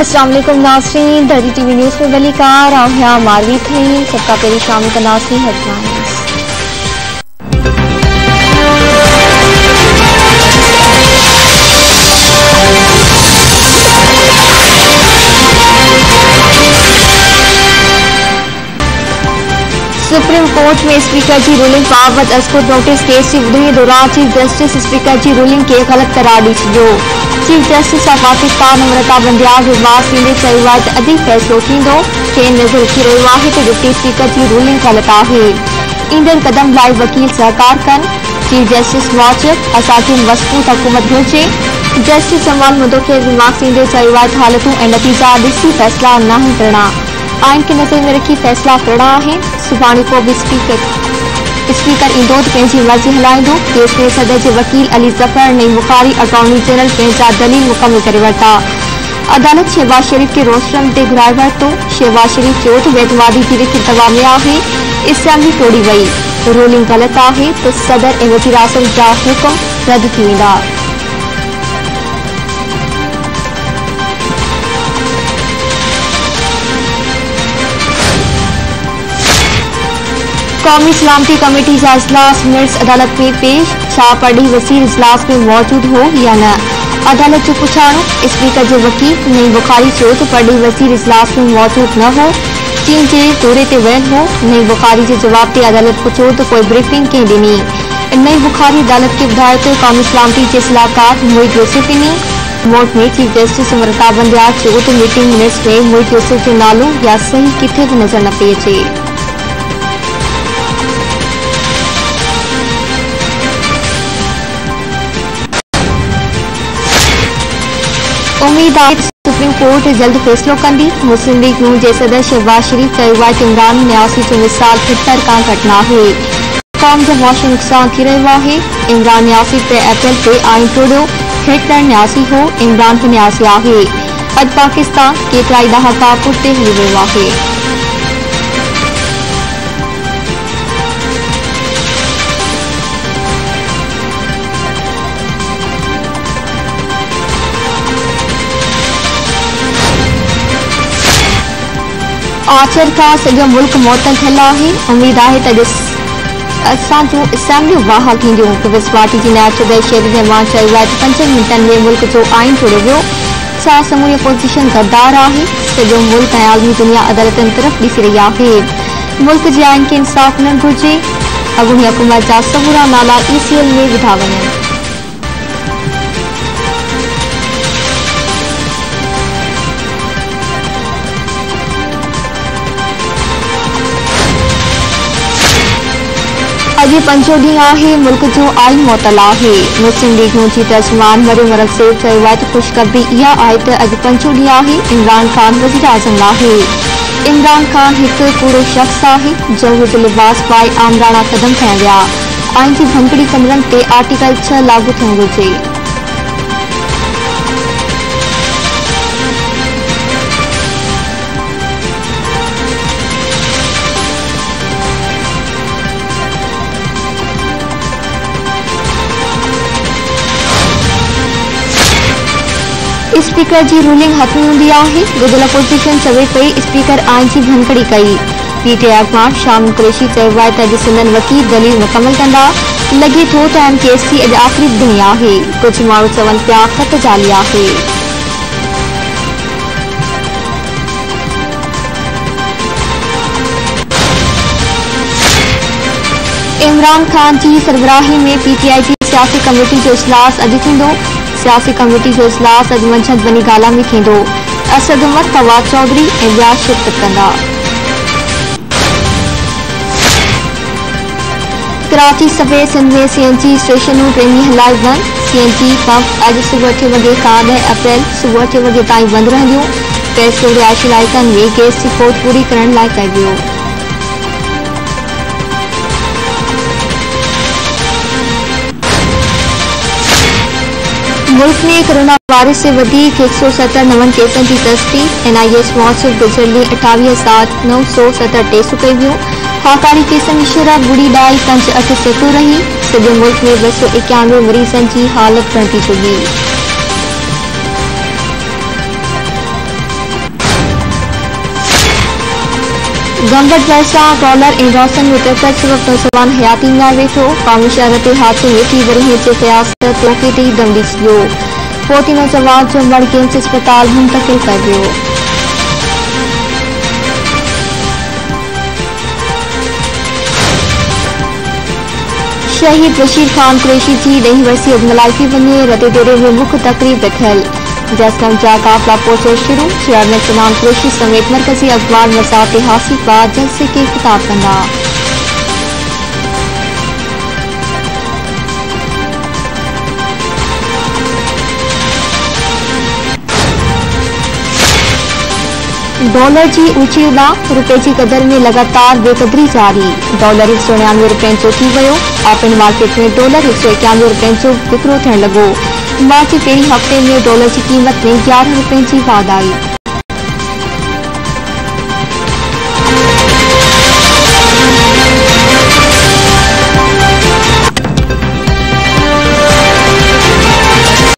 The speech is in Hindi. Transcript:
अस्सलाम वालेकुम नाज़रीन, दरी टीवी न्यूज़ में वली कार आहिया मारवी थी। सबका पेरी शामिल करनासी हेडलाइंस। सुप्रीम कोर्ट में स्पीकर की रूलिंग बाबत अस्कुर नोटिस केस की ॿुधणी दौरान चीफ जस्टिस स्पीकर की रूलिंग के गलत करार दी छो। Chief justice of Pakistan Amrita Bandial विवाद ईंदे चयो आहे त अॼु फ़ैसिलो थींदो। खेनि नज़र रखी रहियो आहे त डिप्टी स्पीकर की रूलिंग गलत आहे। ईंदड़ कदम लाइ वकील सहकार कनि। चीफ जस्टिस मूजिब असांखे मज़बूत हुकूमत घुरिजे। जस्टिस जमाल मुदखे रिमार्क्स ईंदे चयो आहे त हालतूं ऐं नतीजा ॾिसी फ़ैसिला नाहिन करणा। आइन के नज़र में रखी फैसला करणा है। सुभाणे को भी स्पीकर ईंदो त पंहिंजी मर्ज़ी हलाईंदो। केस में सदर के वकील अली ज़फर नईम बुखारी अटॉर्नी जनरल पंहिंजा दलील मुकम्मल करे वरिता। अदालत शहबाज शरीफ के रोस्टरम ते घुराए वरितो। शहबाज शरीफ चयो त वैधवादी जी लिखित दवा में आहे। असेंबली तोड़ी वई। रूलिंग गलत आहे त सदर ऐं वज़ीर आज़म जा हुकुम रद्द थी वेंदा। कौमी सलामती कमेटी का इजलास मिर्च अदालत में पेश। छा पढ़ी वसीर इजलास में मौजूद हो या न? अदालत जो पुछाणो। स्पीकर के वकील नईम बुखारी चयो त पढ़ी वसीर इजलास में मौजूद न हो। चीन के दौरे ते वियल हो। नईम बुखारी के जवाब ते अदालत पुछो त कोई ब्रीफिंग कंहिं ॾिनी। नईम बुखारी अदालत के ॿुधायो त कौमी सलामती के सलाहकार मोहित यूसुफ ॾिनी। मोट में चीफ जस्टिस अमृता बंदयाल चयो त मीटिंग मिनट्स में मोहित यूसुफ जो नालो या सही किथे भी नज़र न पई अचे। उम्मीद आहे सुप्रीम कोर्ट जल्द फैसलो कंदी। मुस्लिम लीग नून के सदर शहबाज शरीफ चयो आहे त इमरान न्यासी जो मिसाल फितर का घटना है। कौम जो मुआशी नुकसान थी रहियो आहे। इमरान न्यासी 3 अप्रैल ते आइन तोड़ियो। हिटलर न्यासी हो, इमरान भी न्यासी आहे। अॼु पाकिस्तान केतिराई ॾहाका पुठिते हली वियो आहे। आचर का सॼो मुल्क मुअतल थियल आहे। उम्मीद आहे त असांजो असेंबलियूं बहाल थींदियूं। पीपल्स पार्टी जी नायब सदर शेरी रहमान चयो आहे त 5 मिंटनि में मुल्क जो आइन तोड़ियो वियो। छा समूरी अपोजिशन गद्दार आहे? सॼो मुल्क ऐं आलमी दुनिया अदालतनि तरफ़ ॾिसी रही आहे। मुल्क जे आइन खे इंसाफ़ न घुरिजे। अॻूणी हुकूमत जा समूरा नाला ECL में विधा वञनि। अॼु पंजो ॾींहुं आहे। मुल्क जो आइन मुअतल आहे। मुस्लिम लीग नून जी तर्जुमान मरियम मरकज़ेब चयो आहे त ख़ुशख़बरी इहा आहे त अॼु पंजो ॾींहुं आहे। इमरान खान वज़ीर आज़म आहे। इमरान खान हिकु कूड़ो शख़्स आहे जो हिकु लिबास पाए आमराणा कदम खयां विया। आइन जी भंगड़ी कमरनि ते आर्टिकल 6 लागू थियणु घुरिजे। स्पीकर की रूलिंग हथ में हूंदी आहे। गुदल अपोजिशन चवे पई स्पीकर आइन की भंगड़ी कई। PTI अॻवान शाम कुरैशी चयो आहे त अॼु संदन वकील दलील मुकम्मल कंदा। लॻे थो त MKS जी अॼु आख़िरी ॾींहुं आहे। कुझु माण्हू चवनि पिया ख़त जाली आहे। इमरान खान की सरबराही में PTI की सियासी कमेटी जो इजलास अॼु थींदो। सियासी कमेटी जो इजलास अॼु मंझंदि बनी गाला में थींदो। असद उमर, फवाद चौधरी ऐं ॿिया शिरकत कंदा। कराची समेत सिंध में CNG स्टेशनूं ट्रेनी हलाई बंद। CNG पंप अॼु सुबुह 8 वॻे खां 10 अप्रैल सुबुह 8 वॻे ताईं बंदि रहंदियूं। फ़ैसिलो रिहाइशी इलाइक़नि में गैस जी खोट पूरी करण लाइ कयो वियो। मुल्क में कोरोना वायरस से वधीक 170 नवन केसनि की तस्दीक। NIS मूजिब गुज़िरियल 28,967 कई वियूं। हाकारी केसनि जी शरह 0.58% रही। सॼे मुल्क में 291 मरीज़नि की हालत बणिजी चुकी। गंगट भरिसां ट्रॉलर ऐं रौसन में टक्कर सबब नौजवान हयाती न वेठो। क़ौमी शहर ते हादसे में थी वरी जे क़यास त तोखे ते ई दम ॾिसी वियो। पोइ नौजवान जो मड़ केम्स अस्पताल मुंतकिल कयो वियो। शहीद बशीर खान कुरैशी जी 10 वर्षीय मल्हाई थी वञे। रते डेरे में मुख्य तकरीब थियल। जश्न जा काफ़िला पहुचो शुरू। चेयरमैन सलमान कुरैशी समेत मरकज़ी अखबार मज़ार हासिल बाद जलसे के ख़िताब कंदा। डॉलर की ऊंची उॾाम। रुपए की कदर में लगातार बेक़दरी जारी। डॉलर 199 रुपयनि जो थी वियो। ओपन मार्केट में डॉलर 191 रुपयनि जो विक्रो थियण लॻो। मार्च जे पहिरीं हफ़्ते में डॉलर की क़ीमत में 11 रुपयनि की वाध आई।